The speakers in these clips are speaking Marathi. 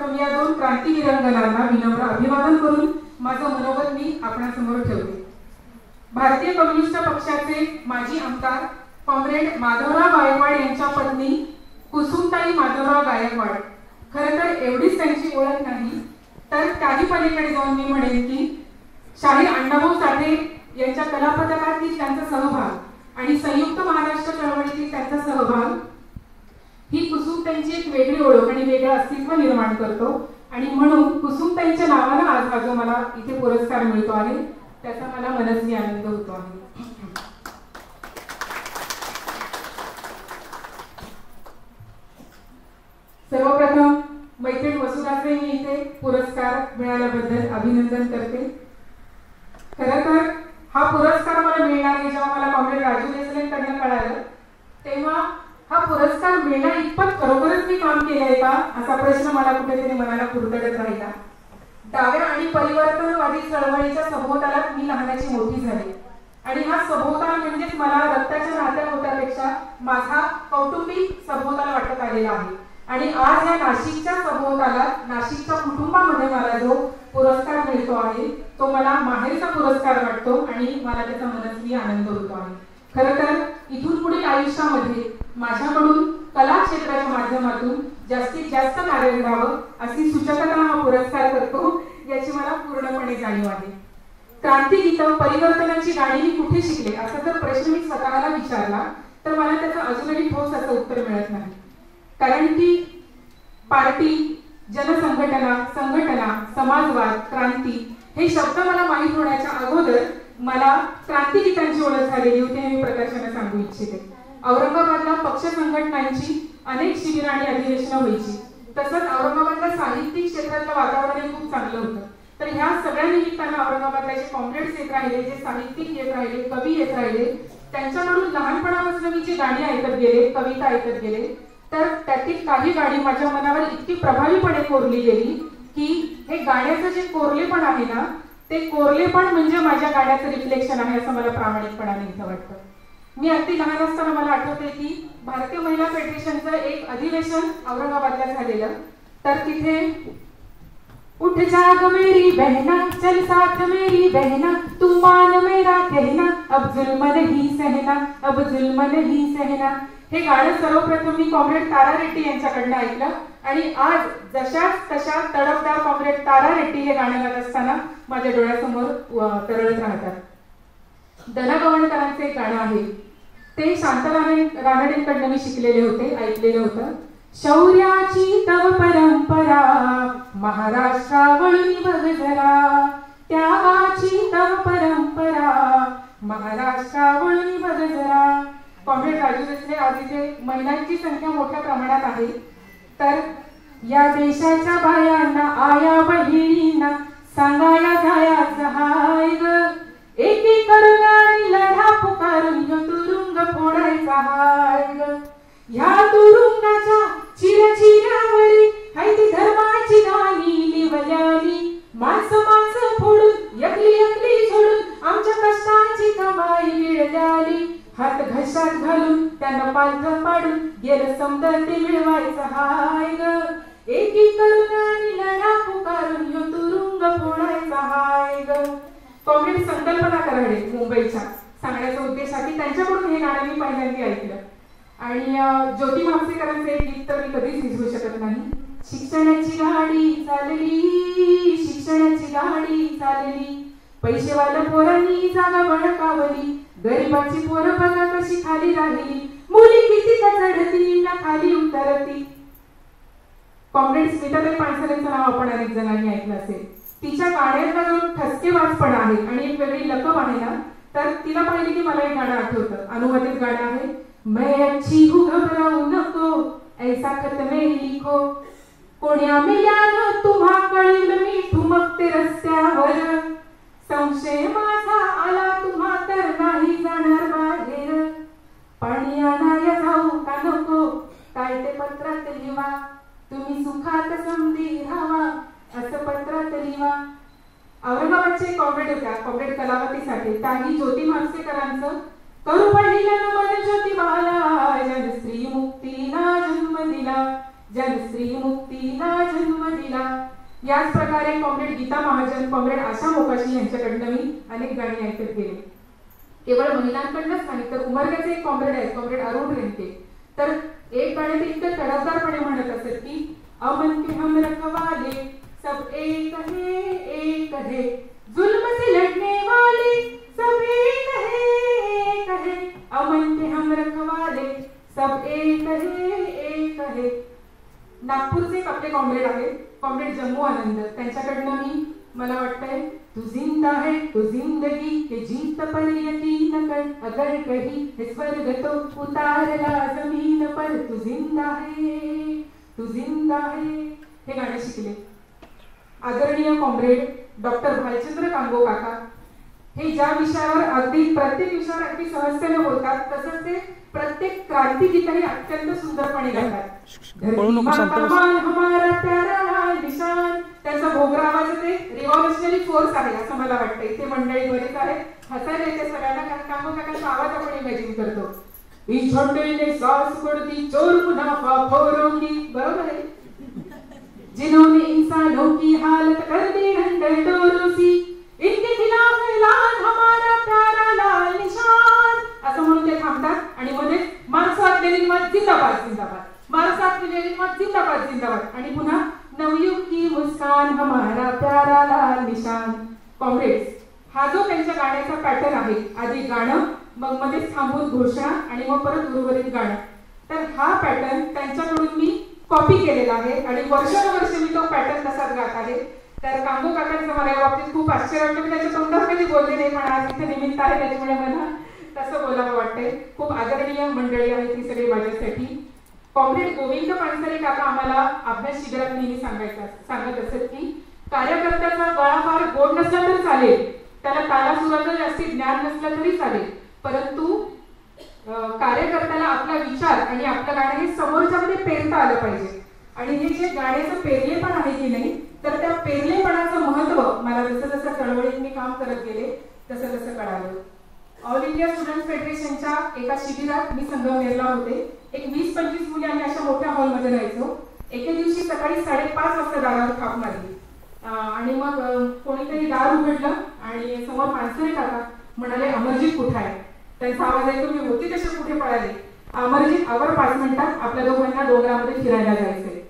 सर्वप्रथम या दोन क्रांतीवीरांगणांना विनम्र अभिवादन करून माझं मनोगत मी आपणासमोर ठेवते. भारतीय कम्युनिस्ट पक्षाचे माजी आमदार कॉम्रेड माधवराव गायकवाड यांच्या पत्नी कुसुमताई माधवराव गायकवाड, खरं तर एवढीच त्यांची ओळख नाही, तर त्याही पलीकडे जाऊन मी म्हणेन की शाहीर अण्णाभाऊ साठे यांच्या कलापथकातील त्यांचा सहभाग आणि संयुक्त महाराष्ट्र चळवळीतील त्यांचा सहभाग ही कुसुमताईंची एक वेगळी ओळख आणि वेगळं अस्तित्व निर्माण करतो. आणि म्हणून कुसुमताईंच्या नावानं आज हा जो मला इथे पुरस्कार मिळतो आहे त्याचा मला मनस्वी आनंद होतो आहे. सर्वप्रथम मैत्रीण वसुधाचे मी इथे पुरस्कार मिळाल्याबद्दल अभिनंदन करते. खरं तर हा पुरस्कार मला मिळणार आहे जेव्हा मला कॉम्रेड राजू देसलेंकडनं कळालं तेव्हा हा पुरस्कार मिळण्या इतपत खरोखरच मी काम केलंय का असा प्रश्न मला कुठेतरी मनाला कुरतडत राहिला. डाव्या आणि परिवर्तनवादी चळवळीच्या सभोवतालात मी लहानाची मोठी झाली आणि हा सभोवताल म्हणजेच मला रक्ताच्या नात्या होत्यापेक्षा माझा कौटुंबिक सभोवताल वाटत आलेला आहे. आणि आज या नाशिकच्या सभोवतालात नाशिकच्या कुटुंबामध्ये मला जो पुरस्कार मिळतो आहे तो मला माहेरचा पुरस्कार वाटतो आणि मला त्याचा मनस्वी आनंद होतो आहे. खरं तर इथून पुढील आयुष्यामध्ये माझ्याकडून कला क्षेत्राच्या माध्यमातून जास्तीत जास्त कार्य करावं अशी सूचकता हा पुरस्कार करतो याची मला पूर्णपणे जाणीव आहे. क्रांतिगीत परिवर्तनाची गाणी मी कुठे शिकले असा जर प्रश्न मी स्वतःला विचारला तर मला त्याचं अजूनही ठोस असं उत्तर मिळत नाही. कारण की पार्टी, जनसंघटना, संघटना, समाजवाद, क्रांती हे शब्द मला माहीत होण्याच्या अगोदर मला क्रांतिगीतांची ओळख झालेली होती हे मी प्रकर्षाने सांगू इच्छिते. औरंगाबादला पक्ष संघटनांची अनेक शिबिरं आणि अधिवेशनं व्हायची. तसंच औरंगाबादला साहित्यिक क्षेत्रातलं वातावरण खूप चांगलं होतं. तर ह्या सगळ्या निमित्तानं औरंगाबादला जे कॉम्रेड्स येत राहिले, जे साहित्यिक येत राहिले, कवी येत राहिले, त्यांच्याकडून लहानपणापासून मी जी गाणी ऐकत गेले, कविता ऐकत गेले, तर त्यातील काही गाणी माझ्या मनावर इतकी प्रभावीपणे कोरली गेली की हे गाण्याचं जे कोरलेपण आहे ना ते कोरलेपण म्हणजे माझ्या गाण्याचं रिफ्लेक्शन आहे असं मला प्रामाणिकपणाने इथं वाटतं. मी अगदी लहान असताना मला आठवते की भारतीय महिला फेडरेशनचं एक अधिवेशन औरंगाबादला झालेलं. तर तिथे उठ जाग मेरी बहना चल साथ मेरी बहना तू मान मेरा कहना अब जुल्म नहीं सहना अब जुल्म नहीं सहना हे गाणं सर्वप्रथम मी कॉम्रेड तारा रेड्डी यांच्याकडनं ऐकलं आणि आज जशाच तशा तडफदार कॉम्रेड तारा रेड्डी हे गाणं गात असताना माझ्या डोळ्यासमोर तरळत राहतात. दना गवणकरांचे एक गाणं आहे ते शांतराम रानडेंकडनं मी शिकलेले होते, ऐकलेलं होतं. शौर्याची तव परंपरा महाराष्ट्रावळी बघ जरा, त्यागाची तव परंपरा महाराष्ट्रावळी बघ जरा. कॉम्रेड राजू देसले आज इथे महिलांची संख्या मोठ्या प्रमाणात आहे. तर या देशाच्या बायांना आया बहिणींना सांगाया जायाचं हाय ग, एकी करुणाने लढा पुकारून तुरुंग फोडायचा हाय ग. ह्या तुरुंगाच्या चिरचिऱ्यावरी हाय ती धर्माची गाणी लिवल्याली, माणसं माणसं फोडून एकली एकली सोडून आमच्या कष्टाची कमाई मिळाली. हात घशात घालून त्यानं पालथं पाडून गेलं समदं ते मिळवायचं हाय ग, एकी करुणाने लढा पुकारून तुरुंग फोडायचा हाय ग. कॉम्रेड संकल्पना कराडे मुंबईच्या सांगण्याचा उद्देश आहे की त्यांच्याकडून हे गाणं मी पहिल्यांदा ऐकलं. आणि ज्योती म्हापसेकरांचं एक गीत तर मी कधीच विसरू शकत नाही. शिक्षणाची गाडी चालली, शिक्षणाची गाडी चालली, पैसेवाल्या पोरांनी जागा बळकावली, गरिबाची पोरं बघा कशी खाली राहिली, मुली किती चढती ना खाली उतरती. कॉम्रेड स्मिताताई पानसरेंचं नाव आपण अनेक जणांनी ऐकलं असेल. तिच्या गाण्याचा जो ठसकेबाजपणा आहे आणि एक वेगळी लकब आहे ना, तर तिला पाहिजे की मला एक गाणं आठवतं, अनुवादित गाणं आहे. मैं अच्छी हूँ घबराऊ नको ऐसा खत में लिखो, कोण्या मिल्यानं तुम्हा कळील मी ठुमकते रस्त्यावर, संशय माझा आला तुम्हा तर नाही जाणार बाहेर, पाणी आणाया जाऊ का नको काय ते पत्रात लिहा, तुम्ही सुखात समधी राहावा असं पत्रात लिहा. औरंगाबादचे कॉम्रेड होत्या कॉम्रेड कलावतीसाठी त्याही ज्योती म्हापसेकरांचं करू पहिलं नमन ज्योतिबाला, जन स्त्री मुक्तीला जन्म दिला, जन स्त्री मुक्तीला जन्म दिला. याच प्रकारे कॉम्रेड गीता महाजन, कॉम्रेड आशा मोकाशी यांच्याकडनं मी अनेक गाणी ऐकत गेले. केवळ महिलांकडनंच नाही तर उमरग्याचे एक कॉम्रेड आहेत, कॉम्रेड अरुण रेणके. तर एक गाणं ते इतकं तडफदारपणे म्हणत असत की अमन के हम रखवाले सब एक है, जुल्म से लड़ने वाले सब एक है, अमन के हम रखवाले सब एक है. नागपूरचे एक आपले कॉम्रेड आहेत, कॉम्रेड जम्मू आनंद. त्यांच्याकडनं मी मला वाटतंय तू जिंदा है तो जिंदगी के जीत पर यकीन कर, अगर कहीं है स्वर्ग तो उतारला जमीन पर, तू जिंदा है तू जिंदा है, हे गाणे शिकले. आदरणीय कॉम्रेड डॉक्टर भालचंद्र कांगो काका हे ज्या विषयावर अगदी प्रत्येक विषयावर अगदी सहजतेने बोलतात, तसंच ते प्रत्येक क्रांतिगीतही अत्यंत सुंदरपणे गातात. हमारा प्यारा लाल निशान, त्यांचा भोगरा आवाज ते रिव्हॉल्युशनरी फोर्स आहे असं मला वाटतंय. ते मंडळी बरेच आहेत, हसायला येते सगळ्यांना, कारण कांगो काकांचा आवाज आपण इमॅजिन करतो. इस झंडे ने सांस पड़ती चोर मुनाफा खोरों की, बरोबर आहे. जिन्होंने इंसानों की हालत कर दी ढंढर डोरों सी, इनके खिलाफ ऐलान हमारा प्यारा लाल निशान, असं म्हणून ते थांबतात आणि मध्ये मार्क्सवाद लेनिनवाद जिंदाबाद जिंदाबाद, मार्क्सवाद लेनिनवाद जिंदाबाद जिंदाबाद, आणि पुन्हा नवयुग की मुस्कान हमारा प्यारा लाल निशान. कॉम्रेड्स, हा जो त्यांच्या गाण्याचा पॅटर्न आहे, आधी गाणं, मग मध्येच थांबून घोषणा आणि मग परत उर्वरित गाणं, तर हा पॅटर्न त्यांच्याकडून मी कॉपी केलेला आहे आणि वर्षानुवर्ष मी तो पॅटर्न तसाच गात आहे. तर कांगो काकांचं मला या बाबतीत खूप आश्चर्य वाटतं. मी त्याच्या तोंडात कधी बोलले नाही, पण आज इथे निमित्त आहे त्याच्यामुळे मला तसं बोलावं वाटतंय. खूप आदरणीय मंडळी आहेत ती सगळी माझ्यासाठी. कॉम्रेड गोविंद पानसरे काका आम्हाला अभ्यास शिबिरात नेहमी सांगत असत की कार्यकर्त्याचा गळा फार गोड नसला तर चालेल, त्याला तालासुराचं जास्ती ज्ञान नसलं तरी चालेल, परंतु कार्यकर्त्याला आपला विचार आणि आपलं गाणं हे समोरच्यामध्ये पेरता आलं पाहिजे. आणि हे जे गाण्याचं पेरलेपण आहे की नाही, तर त्या पेरलेपणाचं महत्व मला जसं जसं चळवळीत मी काम करत गेले तसं तसं कळालं. ऑल इंडिया स्टुडंट फेडरेशनच्या एका शिबिरात मी संगमनेरला होते. एक 20-25 मुली आम्ही अशा मोठ्या हॉलमध्ये राहायचो. एके दिवशी सकाळी 5:30 वाजता दारावर थाप मारली आणि मग कोणीतरी दार उघडलं आणि समोर पानसरे काका म्हणाले, अमरजीत कुठे आहे? त्यांचा आवाज ऐकून मी होती तसे कुठे पळाले. अमरजीत, आवर 5 मिनिटात आपल्या दोघांना डोंगरामध्ये फिरायला जायचंय.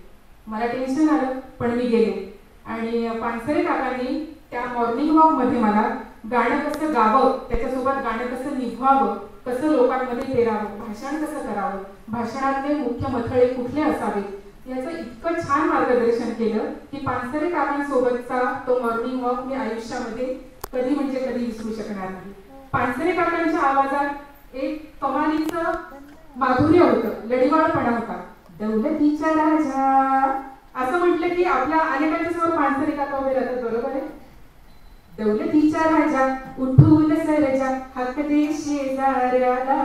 मला टेन्शन आलं, पण मी गेले आणि पानसरे काकांनी त्या मॉर्निंग वॉक मध्ये मला गाणं कसं गावं, त्याच्यासोबत गाणं कसं निभवावं, कसं लोकांमध्ये पेरावं, भाषण कसं करावं, भाषणातले मुख्य मथळे कुठले असावेत, याचं इतकं छान मार्गदर्शन केलं की पानसरे काकांसोबतचा तो मॉर्निंग वॉक मी आयुष्यामध्ये कधी म्हणजे कधी विसरू शकणार नाही. पानसरे काकांच्या आवाजात एक कमालीचं माधुर्य होतं, लढीवाळपणा होता. दौलतीच्या राजा असं म्हटलं की आपल्या अनेकांच्या समोर पानसरे काका उभे राहतात, बरोबर आहे. दौलतीच्या राजा उठून सरजा, हक दे शेजाऱ्याला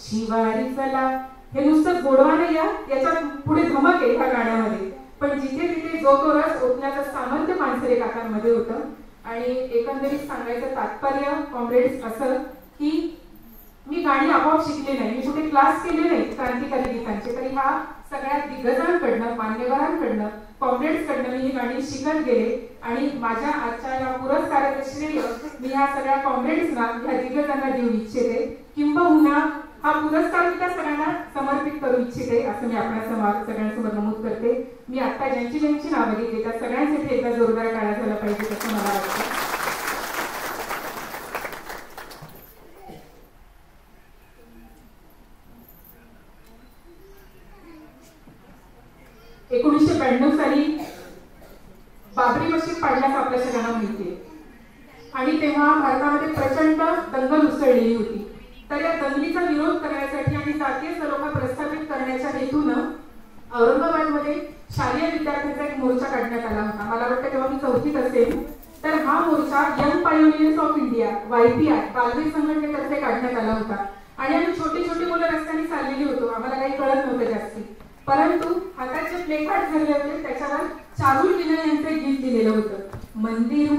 शिवारी चला. हे नुसतं गोडवा नाही, याच्यात पुढे धमक आहे ह्या गाण्यामध्ये, पण जिथे तिथे जो तो रस ओतण्याचं सामर्थ्य पानसरे काकांमध्ये होतं. आणि एकंदरीत सांगायचं तात्पर्य कॉम्रेड्स असं की मी गाणी आपोआप शिकले नाही, मी कुठे क्लास केले नाही क्रांतिकारी गीतांचे, तरी ह्या सगळ्या दिग्गजांकडनं, मान्यवरांकडनं, कॉम्रेड्सकडनं मी ही गाणी शिकत गेले. आणि माझ्या आजच्या या पुरस्काराचं श्रेय मी ह्या सगळ्या कॉम्रेड्सना, ह्या दिग्गजांना देऊ इच्छिते, किंबहुना हा पुरस्कार मी त्या सगळ्यांना समर्पित करू इच्छिते असं मी आपल्या सगळ्यांसमोर नमूद करते. मी आता ज्यांची नावं घेतली त्या सगळ्यांसाठी एकदा जोरदार टाळ्या झाला पाहिजे असं मला वाटतं. साली बाबरी मशीद पाडल्याचं आपल्या सगळ्यांना माहिती आहे. आणि तेव्हा भारतामध्ये प्रचंड दंगल उसळलेली होती. तर या दंगलीचा विरोध करण्यासाठी आणि जातीय सलोखा प्रस्थापित करण्याच्या हेतूनं औरंगाबादमध्ये शालेय विद्यार्थ्यांचा एक मोर्चा काढण्यात आला होता. मला वाटतं तेव्हा मी 4थीत असेल. तर हा मोर्चा young pioneers of India YPI बालवीर संघटनेतर्फे काढण्यात आला होता. आणि आम्ही छोटी छोटी मुलं रस्त्याने चाललेली होतो. आम्हाला काही कळत नव्हतं जास्ती, परंतु हाताचे प्ले कार्ड झाले होते, त्याच्यावर चारुल विनय यांचे गीत दिलेलं होतं. मंदिर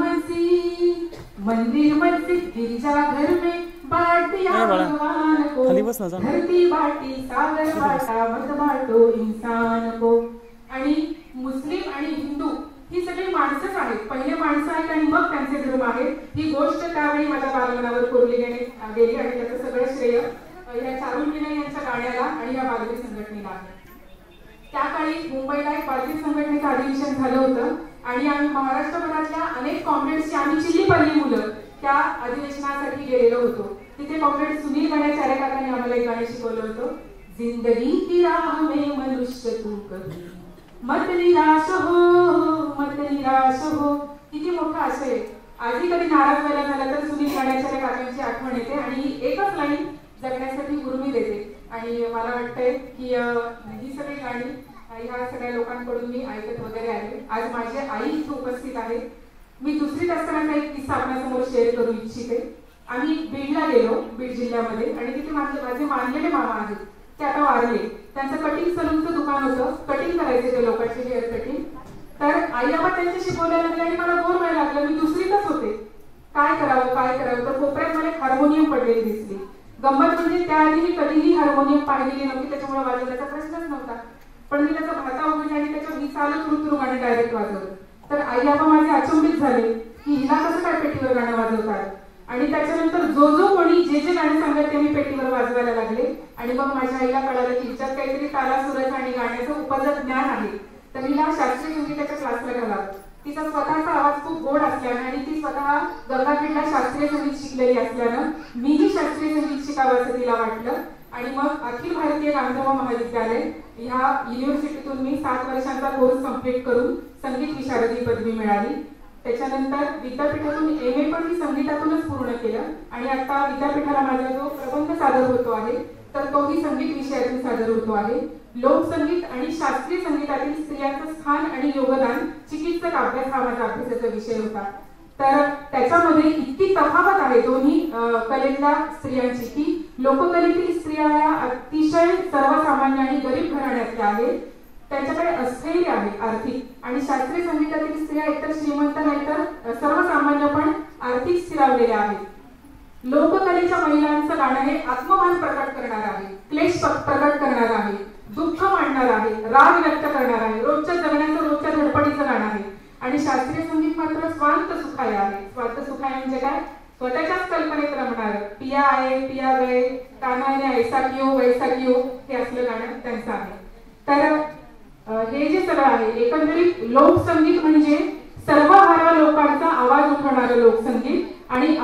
मस्जिद गिरजाघर में बांट दिया भगवान को, धरती बाटी सागर बाटा मत बाटो इंसान को. आणि मुस्लिम आणि हिंदू ही सगळी एक भारतीय संघटनेचं अधिवेशन झालं होतं आणि आम्ही महाराष्ट्रभरातल्या अनेक कॉम्रेड्सची आम्ही चिल्लीपल्ली मुलं त्या अधिवेशनासाठी गेलेलो होतो. तिथे कॉम्रेड सुनील गण्याचार्य काकांनी आम्हाला एक गाणं शिकवलं होतं. जिंदगी की राह में मनुष्य तू कभी मत निराश हो. किती मोठा आशय. आजही कधी नाराज व्हायला झाला तर सुनील गण्याचार्य काकांची आठवण येते आणि एकच लाईन जगण्यासाठी उर्मी देते. आणि मला वाटतंय की ही सगळी गाणी ह्या सगळ्या लोकांकडून मी ऐकत वगैरे आहे. आज माझी आई इथे उपस्थित आहे. मी दुसरीत असताना एक किस्सा आपल्यासमोर शेअर करू इच्छिते. आम्ही बीडला गेलो, बीड जिल्ह्यामध्ये, आणि तिथे माझे मानलेले मामा आहेत, ते आता वारले. त्यांचं कटिंग सलूनचं दुकान होतं, कटिंग करायचे ते लोकांचे हेअर कटिंग. तर आई बाबा त्यांच्याशी बोलायला लागले आणि मला बोर व्हायला लागलं. मी दुसरीतच होते, काय करावं. तर कोपऱ्यात मला एक हार्मोनियम पडलेली दिसली. गंमत म्हणजे त्याआधी मी कधीही हार्मोनियम पाहिलेली नव्हती, त्याच्यामुळे वाजवण्याचा प्रश्नच नव्हता. पण मी त्याचा भाता उघडला आणि त्याच्या मी चालू तुरुतुरू गाणं डायरेक्ट वाजवलं. तर आई बाबा माझे अचंबित झाले की हिला कसं काय पेटीवर गाणं वाजवतात. आणि त्याच्यानंतर जो कोणी जे गाणे सांगत ते मी पेटीवर वाजवायला लागले. आणि मग माझ्या आईला कळालं की हिच्यात काहीतरी ताला सुरत आणि गाण्याचं उपजत ज्ञान आहे, तर हिला शास्त्रीय संगीताच्या क्लासला घालावं. तिचा स्वतःचा आवाज खूप गोड असल्यानं आणि ती स्वतः गंगाखेडला शास्त्रीय संगीत शिकलेली असल्यानं मीही शास्त्रीय संगीत शिकावं असं तिला वाटलं. आणि मग अखिल भारतीय गांधर्व महाविद्यालय ह्या युनिव्हर्सिटीतून मी 7 वर्षांचा कोर्स कंप्लीट करून संगीत विशारदी पदवी मिळाली. त्याच्यानंतर विद्यापीठातून MA पण मी संगीतातूनच पूर्ण केलं. आणि आता विद्यापीठाला माझा जो प्रबंध सादर होतो आहे तर तोही संगीत विषयातून सादर होतो आहे. लोकसंगीत आणि शास्त्रीय संगीतातील स्त्रियांचं स्थान आणि योगदान, चिकित्सक अभ्यास हा माझा अभ्यासाचा विषय होता. तर त्याच्यामध्ये इतकी तफावत आहे दोन्ही कलेतल्या स्त्रियांची की लोककलेतील स्त्रिया या अतिशय सर्वसामान्य आणि गरीब घराण्यातल्या आहेत, त्यांच्याकडे अस्थैर्य आहे आर्थिक. आणि शास्त्रीय संगीतातील स्त्रिया एकतर श्रीमंत नाही तर सर्वसामान्य पण आर्थिक स्थिरावलेल्या आहेत. लोककलेच्या महिलांचं गाणं हे आत्मभान प्रकट करणार आहे, क्लेश प्रकट करणार आहे, दुःख मांडणार आहे, राग व्यक्त करणार आहे, रोजच्या जगण्याचं रोजच्या धडपडीचं गाणं आहे. आणि शास्त्रीय संगीत मात्र स्वांत सुखाय आहे. स्वांत सुखाय म्हणजे काय? स्वतःच्याच कल्पनेत रमणार. पिया आये पिया गए, कान्हाने ऐसा कियो वैसा कियो, हे असलं गाणं त्यांचं आहे. तर हे जे सगळं आहे एकंदरीत लोकसंगीत म्हणजे सर्वहारा लोकांचा आवाज उठवणारं लोकसंगीत. आणि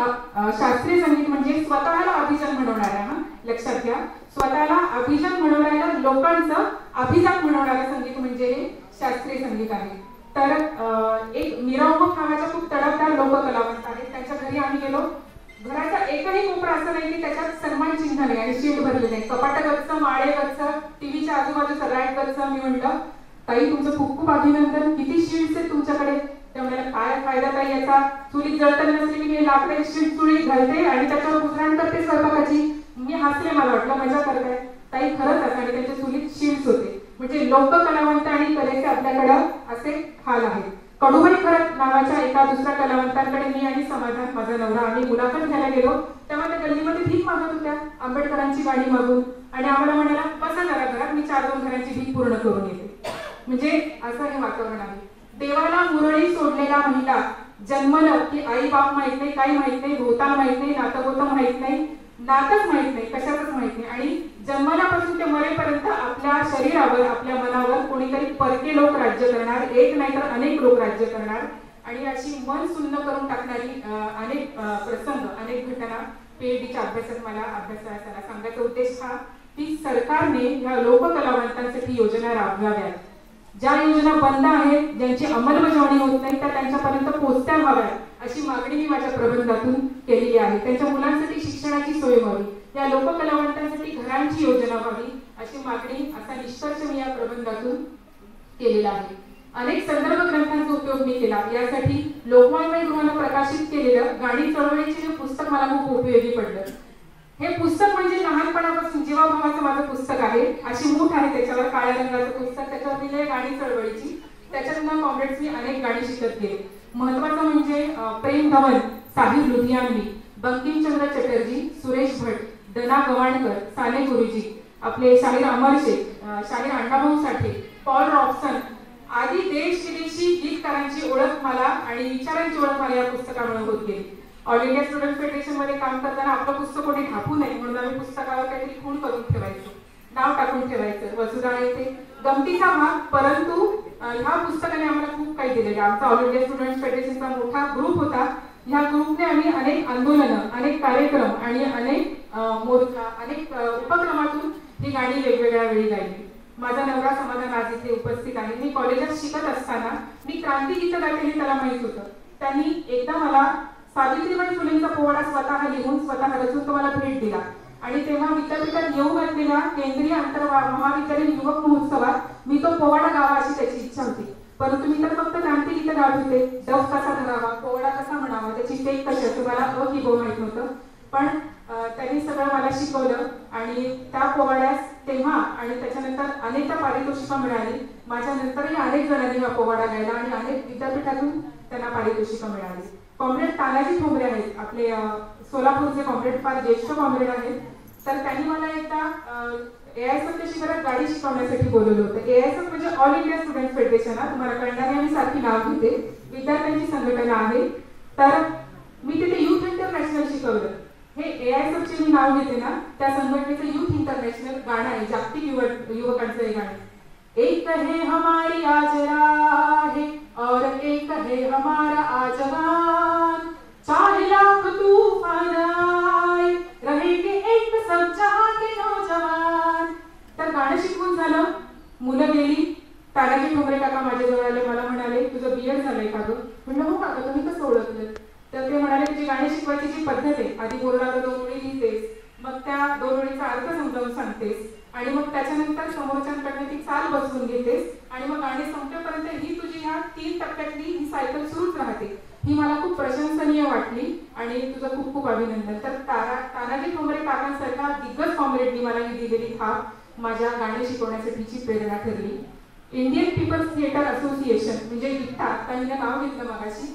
शास्त्रीय संगीत म्हणजे स्वतःला अभिजन म्हणवणाऱ्या, लक्षात घ्या, स्वतःला अभिजन म्हणवणाऱ्या लोकांचं अभिजात म्हणवणारं संगीत म्हणजे हे शास्त्रीय संगीत आहे. तर एक मिरवणूक नावाच्या खूप तडफदार लोककलावंत आहेत, त्यांच्या घरी आम्ही गेलो. घराचा एकही कोपरा असं नाही की त्याच्यात सन्मान चिन्ह नाही आणि शीट भरले नाही. कपाट गच्च, माळे गच्च, टीव्हीच्या आजूबाजूचा रॅक गच्च. मी म्हटलं ताई तुमचं खूप खूप अभिनंदन, किती शीट्स आहेत तुमच्याकडे. त्या म्हणाल्या काय फायदा ताई याचा, चुलीत जळताना नसली मी लाकडाची शीट चुलीत घालते आणि त्याच्यावर गुजराण करते स्वयंपाकाची. मी हसले, मला वाटलं मजा करताय. ताई खरंच असं. आणि त्यांच्या चुलीत शीट्स होते. म्हणजे लोककलावंत आणि कलेचे आपल्याकडं असे हाल आहेत. कडूबाई खरत नावाच्या एका दुसऱ्या कलावंतांकडे मी आणि समाधान माझा नवरा आम्ही मुलाखत घ्यायला गेलो. तेव्हा त्या गल्लीमध्ये भीक मागत होत्या, आंबेडकरांची गाणी मागून. आणि आम्हाला म्हणाला बसा जरा घरात, मी 4-2 घरांची भीक पूर्ण करून येते. म्हणजे असं हे वातावरण आहे. देवाला मुरळी सोडलेला महिला जन्मलं की आई बाप माहित नाही, काही माहित नाही, भोवताल माहित नाही, नातं माहित नाही, नातच माहित नाही, कशातच माहित नाही. आणि जन्मल्यापासून ते मरेपर्यंत आपल्या शरीरावर, आपल्या मनावर कोणीतरी परके लोक राज्य करणार, एक नाही तर अनेक लोक राज्य करणार. आणि अशी मन सुन्न करून टाकणारी अनेक प्रसंग, अनेक घटना PhDच्या अभ्यासात मला अभ्यासाला सांगायचा उद्देश हा की सरकारने ह्या लोककलावंतांसाठी योजना राबवाव्यात. ज्या योजना बंद आहेत, ज्यांची अंमलबजावणी होत नाही, त्या त्यांच्यापर्यंत पोहोचत्या व्हाव्यात अशी मागणी मी माझ्या प्रबंधातून केलेली आहे. त्यांच्या मुलांसाठी शिक्षणाची सोय व्हावी, या लोककलावंतांसाठी घरांची योजना व्हावी अशी मागणी, असा निष्कर्ष मी या प्रबंधातून केलेला आहे. अनेक संदर्भ ग्रंथांचा उपयोग मी केला. यासाठी लोकवाङ्मय गृहानं प्रकाशित केलेलं गाणी चळवळीचे हे पुस्तक मला खूप उपयोगी पडलं. हे पुस्तक म्हणजे लहानपणापासून जीवाभावाचं माझं पुस्तक आहे. अशी मूठ आहे त्याच्यावर, काळ्या रंगाचं पुस्तक, त्याच्यावर लिहिलंय गाणी चळवळीची. त्याच्यातून कॉम्रेड्सनी अनेक गाणी शिकत गेले. महत्वाचं म्हणजे प्रेम धवन, साहिर लुधियानवी, बंकिमचंद्र चटर्जी, सुरेश भट, दना गवाणकर, साने गुरुजी, आपले शाहीर अमर शेख, शाहीर अण्णाभाऊ साठे, पॉल रॉबसन आदी देश विदेशी गीतकारांची ओळख मला आणि विचारांची ओळख मला या पुस्तकामुळे होत गेली. ऑल इंडिया स्टुडंट फेडरेशन मध्ये काम करताना आपलं पुस्तक कोणी ढापू नये म्हणून आम्ही पुस्तकावर काहीतरी खूण करून ठेवायचो, नाव टाकून ठेवायचं. वसुधा येथे गमतीचा भाग, परंतु ह्या पुस्तकाने आम्हाला खूप काही दिलेलं. आमचा ऑल इंडिया स्टुडंट्स फेडरेशनचा मोठा ग्रुप होता. ह्या ग्रुपने आम्ही अनेक आंदोलनं, अनेक कार्यक्रम आणि अनेक मोर्चा, अनेक उपक्रमातून ही गाणी वेगवेगळ्या वेळी गायली. माझा नवरा समाधान आज इथे उपस्थित आहे. मी कॉलेजात शिकत असताना मी क्रांती गीतं गाते हे त्याला माहित होतं. त्यांनी एकदा मला सावित्रीबाई फुलेंचा पोवाडा स्वतः लिहून स्वतः रचून तो मला भेट दिला आणि तेव्हा विद्यापीठात येऊ घातलेल्या केंद्रीय आंतर महाविद्यालयीन युवक महोत्सवात मी तो पोवाडा गावा अशी त्याची इच्छा होती. परंतु मी तर फक्त क्रांती गीतं गात होते. डफ कसा धरावा, पोवाडा कसा म्हणावा, त्याची टेक कशी असते मला अकिबो माहित नव्हतं. पण त्यांनी सगळं मला शिकवलं आणि त्या पोवाड्यास तेव्हा आणि त्याच्यानंतर अनेकदा पारितोषिकं मिळाली. माझ्या नंतरही अनेक जणांनी हा पोवाडा गायला आणि अनेक विद्यापीठातून त्यांना पारितोषिकं मिळाली. कॉम्रेड तानाजी ठोंबरे आहेत आपले सोलापूरचे कॉम्रेड, फार ज्येष्ठ कॉम्रेड आहेत. तर त्यांनी मला एकदा AISFच्या शिबिरात गाडी शिकवण्यासाठी बोलवलं होतं. AISF म्हणजे ऑल इंडिया स्टुडंट्स फेडरेशन, तुम्हाला कळणारी आम्ही सारखी नाव घेते, विद्यार्थ्यांची संघटना आहे. तर मी तिथे युथ इंटरनॅशनल शिकवलं. हे AISFचे मी नाव घेते ना, त्या संघटनेचं युथ इंटरनॅशनल गाणं आहे, जागतिक युवकांचं हे गाणं. एक है हमारी आज राह और एक है हमारा आजवान, चाहे लाख तूफान आए रहेंगे एक सब जहां के नौजवान. तर गाणं शिकवून झालं, मुलं गेली. तानाजी ठोंबरे काका माझ्याजवळ आले, मला म्हणाले तुझं BEd झालंय का गं? म्हणलं हो काका, तुम्ही कसं ओळखलं? तर ते म्हणाले तुझी गाणी शिकवायची जी पद्धत आहे, आधी बोर्डावर 2 ओळी लिहितेस, मग त्या 2 ओळीचा अर्थ समजावून सांगतेस आणि मग त्याच्यानंतर समोरच्यांकडनं ती चाल बसवून घेतेस आणि मग गाणी संपेपर्यंत ही तुझी ह्या 3 टप्प्यातली ही सायकल सुरूच राहते. ही मला खूप प्रशंसनीय वाटली आणि तुझं खूप खूप अभिनंदन. तर तानाजी ठोंबरे काकांसारख्या दिग्गज कॉम्रेडनी मला ही दिलेली थाप माझ्या गाणी शिकवण्यासाठीची प्रेरणा ठरली. इंडियन पीपल्स थिएटर असोसिएशन म्हणजे इट्टा, त्यांनी नाव घेतलं मगाशी,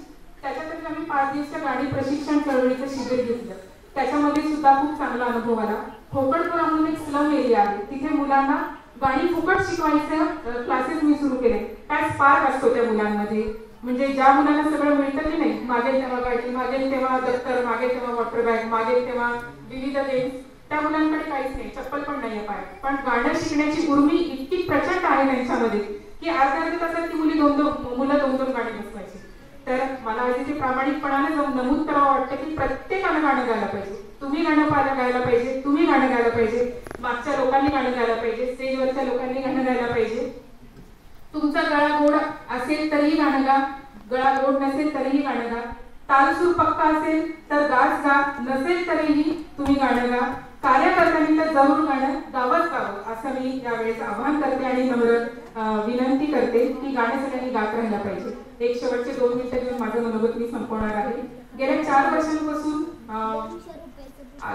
त्याच्यातर्फे आम्ही 5 दिवसाच्या गाणी प्रशिक्षण चळवळीचं शिबिर घेतलं. त्याच्यामध्ये सुद्धा खूप चांगला अनुभव आला. खोकडपुरा म्हणून एक स्लम एरिया आहे, तिथे मुलांना गाणी फुकट शिकवायचे क्लासेस मी सुरू केले. काय स्पार्क असतो त्या मुलांमध्ये, म्हणजे ज्या मुलांना सगळं मिळतं की नाही, मागेल तेव्हा गाडी, मागेल तेव्हा दप्तर, मागेल तेव्हा वॉटर बॅग, मागेल तेव्हा विविध गेम्स, त्या मुलांकडे काहीच नाही, चप्पल पण नाहीये पायात, पण गाणं शिकण्याची उर्मी इतकी प्रचंड आहे त्यांच्यामध्ये की अर्ध्या तासात ती मुलं 2-2 गाणी बसवायची. तर मला इथे प्रामाणिकपणाने नमूद करावं वाटतं की प्रत्येकानं गाणं गायला पाहिजे. तुम्ही गाणं गायला पाहिजे, तुम्ही गाणं गायला पाहिजे, मागच्या लोकांनी गाणं गायला पाहिजे, स्टेजवरच्या लोकांनी गाणं गायला पाहिजे. तुमचा गळा गोड असेल तरीही गाणं गा, गळा गोड नसेल तरीही गाणं गा, तालसूर पक्का असेल तर गाच गा, नसेल तरीही तुम्ही गाणं गा. कार्यकर्त्यांनी तर जरूर गाणं गावंच गावं असं मी यावेळेस आवाहन करते आणि नम्र विनंती करते की गाणं सगळ्यांनी गात राहायला पाहिजे. एक शेवटचे 2 मिनिटं घेऊन माझं मनोगत मी संपवणार आहे. गेल्या 4 वर्षांपासून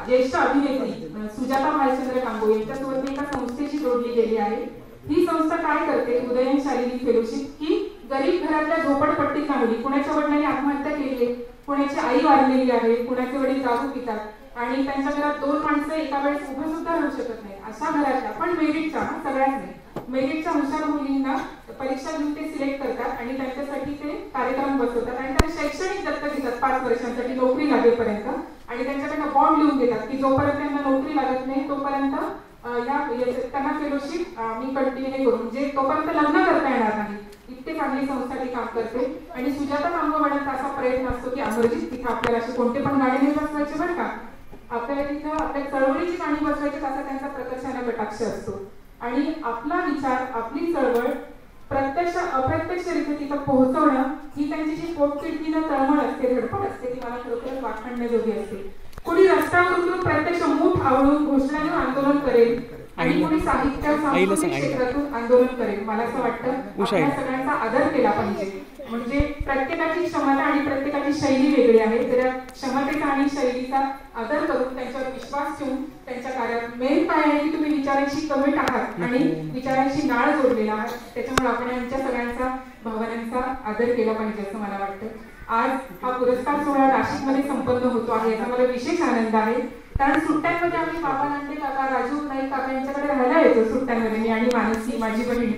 ज्येष्ठ अभिनेत्री सुजाता भालचंद्र कांबो यांच्यासोबत मी एका संस्थेशी जोडली गेली आहे. ही संस्था काय करते, उदयन शारीरिक फेलोशिप, की गरीब घरातल्या झोपडपट्टीतल्या मुली, कुणाच्या वडिलांनी आत्महत्या केली आहे, कुणाची आई वारलेली आहे, कुणाचे वडील दारू पितात आणि त्यांच्या घरात 2 माणसं एका वेळेस उभं सुद्धा राहू शकत नाही, अशा घरातल्या पण मेरिटच्या, सगळ्याच नाही, मेरिटच्या हुशार मुलींना परीक्षा घेऊन ते सिलेक्ट करतात आणि त्यांच्यासाठी ते कार्यक्रम बसवतात आणि त्या शैक्षणिक दत्तक घेतात 5 वर्षांसाठी नोकरी लागेपर्यंत आणि त्यांच्याकडनं बॉन्ड लिहून देतात की जोपर्यंत त्यांना नोकरी लागत नाही तोपर्यंत त्यांना फेलोशिप मी कंटिन्यू करून, म्हणजे तोपर्यंत लग्न करता येणार नाही. इतके चांगली संस्था ती काम करते आणि सुजाता कांबो मॅडमचा असा प्रयत्न असतो की अमरजीत तिथे आपल्याला असे कोणते पण गाणे नाही बसवायचे बरं का, आपल्याला तिथं आपल्या चळवळीची गाणी बसवायची, असा त्यांचा प्रकर्षाने कटाक्ष असतो आणि आपला विचार, आपली चळवळ प्रत्यक्ष अप्रत्यक्षरित्या तिथं पोहोचवणं ही त्यांची जी पोटतिडकीनं तळमळ असते, धडपड असते, ती मला खरोखरच वाखाणण्याजोगी असते. कोणी रस्त्यावर उतरून प्रत्यक्ष मूठ आवळून घोषणाने आंदोलन करेल आणि कोणी साहित्य सांस्कृतिक क्षेत्रातून आंदोलन करेल. मला असं वाटतं आपण सगळ्यांचा आदर केला पाहिजे. म्हणजे प्रत्येकाची क्षमता आणि प्रत्येकाची शैली वेगळी आहे, तर क्षमतेचा आणि शैलीचा आदर करून त्यांच्यावर विश्वास ठेवून त्यांच्या कार्यात मेन काय आहे की तुम्ही विचारांशी कमिट आहात आणि विचारांशी नाळ जोडलेला आहात, त्याच्यामुळे आपण यांच्या सगळ्यांचा भावनांचा आदर केला पाहिजे असं मला वाटतं. आज हा पुरस्कार सोहळा नाशिकमध्ये संपन्न होतो आहे, याचा मला विशेष आनंद आहे. कारण सुट्ट्यांमध्ये आम्ही बाबा नांदे काका, राजू नाईक काका यांच्याकडे राहायला येतो सुट्ट्यांमध्ये, मी आणि मानसी माझी बहीण.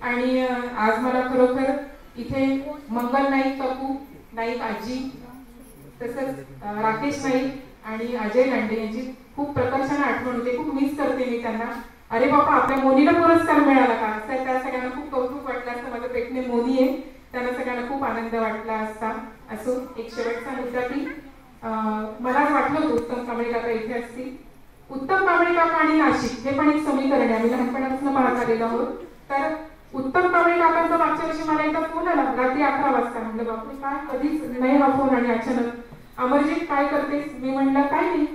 आणि आज मला खरोखर इथे मंगल नाईक काकू, नाईक आजी, तसंच राकेश नाईक आणि अजय लांडे यांची खूप प्रकर्षाने आठवण होते. खूप मिस करते मी त्यांना. अरे बाबा आपल्या मोनीला पुरस्कार मिळाला का, असं त्या सगळ्यांना खूप कौतुक वाटलं असतं. माझं पेटणे मोनी आहे, त्यांना सगळ्यांना खूप आनंद वाटला असता. असो, एक शेवटचा मुद्दा की मला वाटलं होतं उत्तम कांबळे काका इथे असतील. उत्तम कांबळे काका आणि नाशिक हे पण एक समीकरण आहे, आम्ही लहानपणापासून पाहत आलेलो आहोत. तर उत्तम कांबळे काकांचा मागच्या वर्षी मला एकदा फोन आला रात्री 11 वाजता. म्हटलं बापरे काय, कधीच नाही हा फोन, आणि अचानक अमरजीत काय करतेस? मी म्हटलं काय नाही,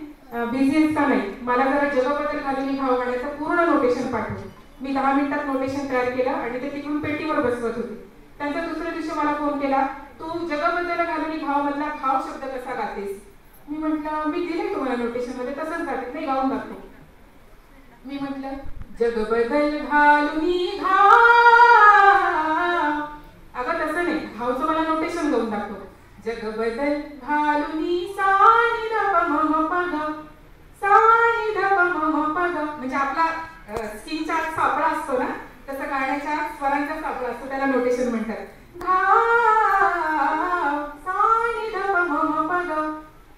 बिझी आहेस का? नाही, मला जरा जगबद्दल घालून खाऊ गाण्याचं पूर्ण नोटेशन पाठवलं. मी 10 मिनिटात नोटेशन तयार केलं आणि ते तिकडून पेटीवर बसवत होते. त्यांचा दुसऱ्या दिवशी मला फोन केला, तू जगबद्दल घालून खाव मधला खाव शब्द कसा गातेस? मी म्हटलं मी दिले तुम्हाला नोटेशन मध्ये, तसंच गाते. नाही, गाऊन दाखव. मी म्हटलं जगबद्दल घालून घाव. अगं तसं नाही, घावचं मला नोटेशन गाऊन दाखव. जगबद्दल घालून सानी ध म प ग, सानी ध म प ग. म्हणजे आपला स्किनचा सापळा असतो ना, तसं गाण्याच्या स्वरांचा सापळा असतो, त्याला नोटेशन म्हणतात. घाव सानी ध म प ग.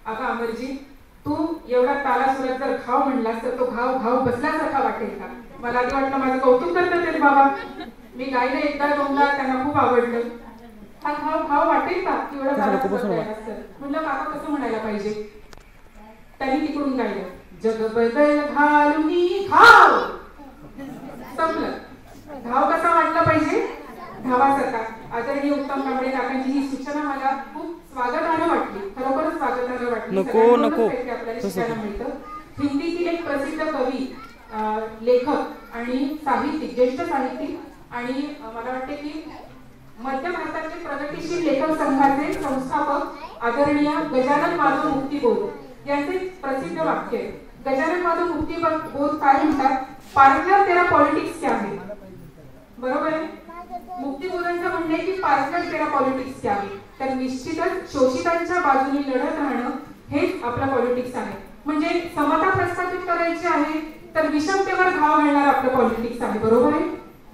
अगं अमरजी, तू एवढा ताला सुरात जर घाव म्हणलास तर तो घाव घाव बसल्यासारखा वाटेल का? मला आधी वाटलं माझं कौतुक करतात ते बाबा. मी गायलं एकदा दोनदा, त्यांना खूप आवडलं. हा घाव घाव वाटेल का की एवढा ताला सुरात गायला असतं? म्हटलं काका कसं म्हणायला पाहिजे? त्यांनी तिकडून गायलं, जगबद्दल घालून घाव. संपलं. घाव कसा वाटला पाहिजे? धावासारखा. आदरणीय उत्तम कांबळे काकांची ही सूचना मला खूप स्वागतार्ह वाटली, खरोखरच स्वागतार्ह वाटली. आपल्याला शिकायला मिळतं. हिंदीतील एक प्रसिद्ध कवी, लेखक आणि साहित्यिक, ज्येष्ठ साहित्यिक, आणि मला वाटते की मध्य भारताचे प्रगतिशील लेखक संघाचे संस्थापक आदरणीय गजानन माधव मुक्तिबोध यांचे प्रसिद्ध वाक्य आहे. गजानन माधव मुक्तिबोध काय म्हणतात? पार्टनर तेरा पॉलिटिक्स क्या है. बरोबर आहे. मुक्तिबोधांचं म्हणणं आहे की पार्टनर तेरा पॉलिटिक्स क्या है. तर निश्चितच शोषितांच्या बाजूने लढत राहणं हेच आपलं पॉलिटिक्स आहे. म्हणजे समता प्रस्थापित करायची आहे तर विषमतेवर घाव घालणार आपलं पॉलिटिक्स आहे. बरोबर आहे.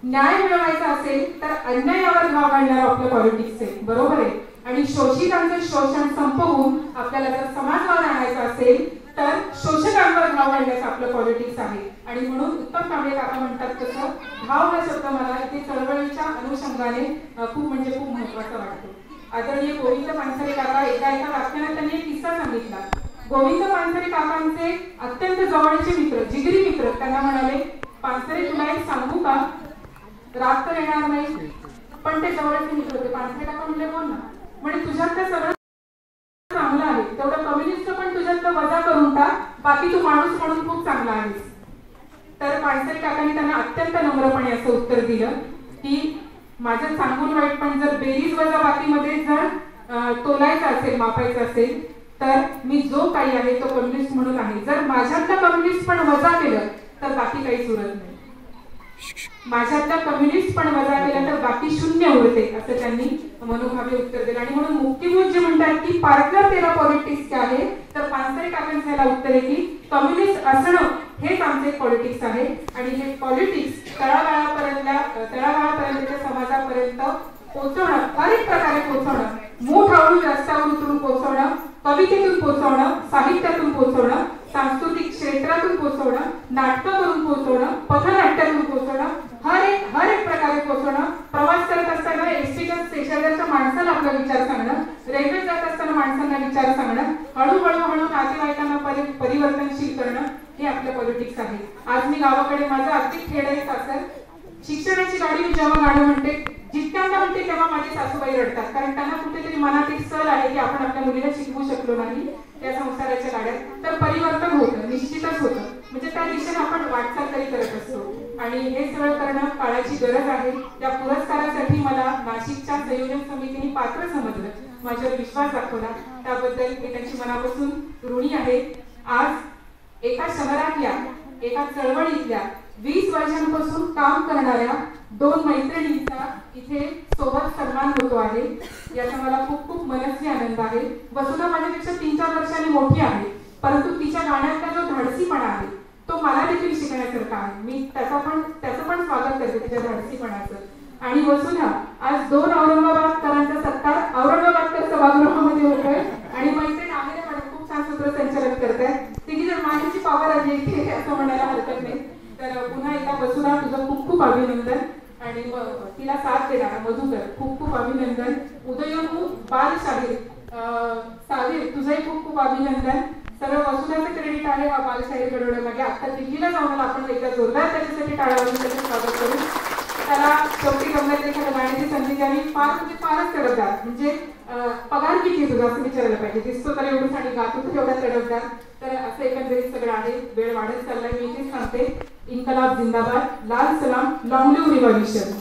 न्याय मिळवायचा असेल तर अन्यायावर घाव घालणार आपलं पॉलिटिक्स आहे. बरोबर आहे. आणि शोषितांचं शोषण संपवून आपल्याला जर समाजवाद आणायचा असेल तर शोषकांवर घाव घालण्याचं आपलं पॉलिटिक्स आहे. आणि म्हणून उत्तम कांबळे काका म्हणतात तसं घाव हा शब्द मला इथे चळवळीच्या अनुषंगाने खूप म्हणजे खूप महत्वाचा वाटतो. आदरणीय गोविंद पानसरे काका एका वाक्याने त्यांनी एक किस्सा सांगितला. गोविंद पानसरे काकांचे अत्यंत जवळचे मित्र, जिगरी मित्र त्यांना म्हणाले, पानसरे तुला एक सांगू का? राग तर येणार नाही, पण ते जवळचे मित्र होते. पानसरे काका म्हणले बोल ना. म्हणजे तुझ्यातलं सगळं चांगलं आहे, तेवढं कम्युनिस्ट पण तुझ्यातलं वजा करून टाक, बाकी तू माणूस म्हणून खूप चांगला आहेस. तर पानसरे काकांनी त्यांना अत्यंत नम्रपणे असं उत्तर दिलं की माझं चांगून वाईट पण जर बेरीज वजा बाकीमध्ये जर तोलायचं असेल, मापायचं असेल, तर मी जो काही आहे तो कम्युनिस्ट म्हणून आहे. जर माझ्यातलं कम्युनिस्ट पण वजा केलं तर बाकी काहीच उरत नाही. माझ्यातला कम्युनिस्ट पण वजा केला तर बाकी शून्य उरते, असं त्यांनी मनोभावे उत्तर दिलं. आणि म्हणून मुक्तिबोध जे म्हणतात की पार्टनर तेरा पॉलिटिक्स काय आहे, तर पानसरे काकांचं याला उत्तर आहे की कम्युनिस्ट असणं हेच आमचे पॉलिटिक्स आहे. आणि हे पॉलिटिक्स तळागाळापर्यंतच्या समाजापर्यंत पोहोचवणं, हर एक प्रकारे पोहोचवणं, मूठ आवडून रस्त्यावर उतरून पोहोचवणं, कवितेतून पोहोचवणं, साहित्यातून पोहोचवणं, सांस्कृतिक क्षेत्रातून पोहोचवणं, नाटकं करून पोहोचवणं, पथनाट्यातून पोहोचवणं, हर एक प्रकारे पोहोचवणं. प्रवास करत असताना एसटीच्या स्टेशनच्या माणसाला आपला विचार सांगणं, रेल्वे जात असताना माणसांना विचार सांगणं, हळूहळू नातेवाईकांना परिवर्तनशील करणं, हे आपलं पॉलिटिक्स आहे. आज मी गावाकडे, माझं अगदी खेड आहे सासर. शिक्षणाची गाडी मी जेव्हा गाणं म्हणते, जितक्यांदा म्हणते तेव्हा माझी सासूबाई रडतात, कारण त्यांना कुठेतरी मनात एक सल आहे की आपण आपल्या मुलीला शिकवू शकलो नाही या संसाराच्या गाड्यात. तर परिवर्तन होतं, निश्चितच होतं. म्हणजे त्या दिशेने आपण वाटचाल तरी करत असतो. आणि हे सगळं करणं काळाची गरज आहे. त्या पुरस्कारासाठी मला नाशिकच्या संयोजन समितीने पात्र समजलं, माझ्यावर विश्वास दाखवला, त्याबद्दल मी त्यांची मनापासून ऋणी आहे. आज एका शहरातल्या, एका चळवळीतल्या 20 वर्षांपासून काम करणाऱ्या 2 मैत्रिणींचा इथे सोबत सन्मान होतो आहे, याचा मला खूप खूप मनस्वी आनंद आहे. वसुधा माझ्यापेक्षा 3-4 वर्षांनी मोठी आहे, परंतु तिच्या गाण्यातला जो धाडसीपणा आहे तो मला देखील शिकण्यासारखा आहे. मी त्याचं पण स्वागत करते, तिच्या धाडसीपणाचं. आणि वसुधा आज 2 औरंगाबादकरांचा सत्कार औरंगाबादकर सभागृहामध्ये होतोय आणि मैत्रीण आमिरा मॅडम खूप छान सूत्रसंचालन करतायत. तिघी जर माझ्याची पावर आली इथे असं म्हणायला हरकत नाही. तर पुन्हा तुझं खूप खूप अभिनंदन. आणि तिला साथ देणारा मधुकर खूप खूप अभिनंदन. उदयनू बालशाहीर सावीर तुझंही खूप खूप अभिनंदन. सर्व वसुधाचं क्रेडिट आहे हा बालशाहीर घडवण्यामागे. आता दिल्लीला जाऊन आपण एकदा जोरदार त्याच्यासाठी टाळ्या वाजवून त्याचं स्वागत करू. त्याला शेवटी गमल्यात एखाद्या गाण्याची संधी द्यावी. फारच तडफदार, म्हणजे पगार किती तुझा असं विचारायला पाहिजे. दिसतो तर एवढंच आणि गातो तर एवढा तडफदार. तर असं एकंदरीत सगळं आहे. वेळ वाढत चाललाय, मी इथेच सांगते. इन्कलाब जिंदाबाद, लाल सलाम, लॉंग लिव्ह रिव्हॉल्युशन.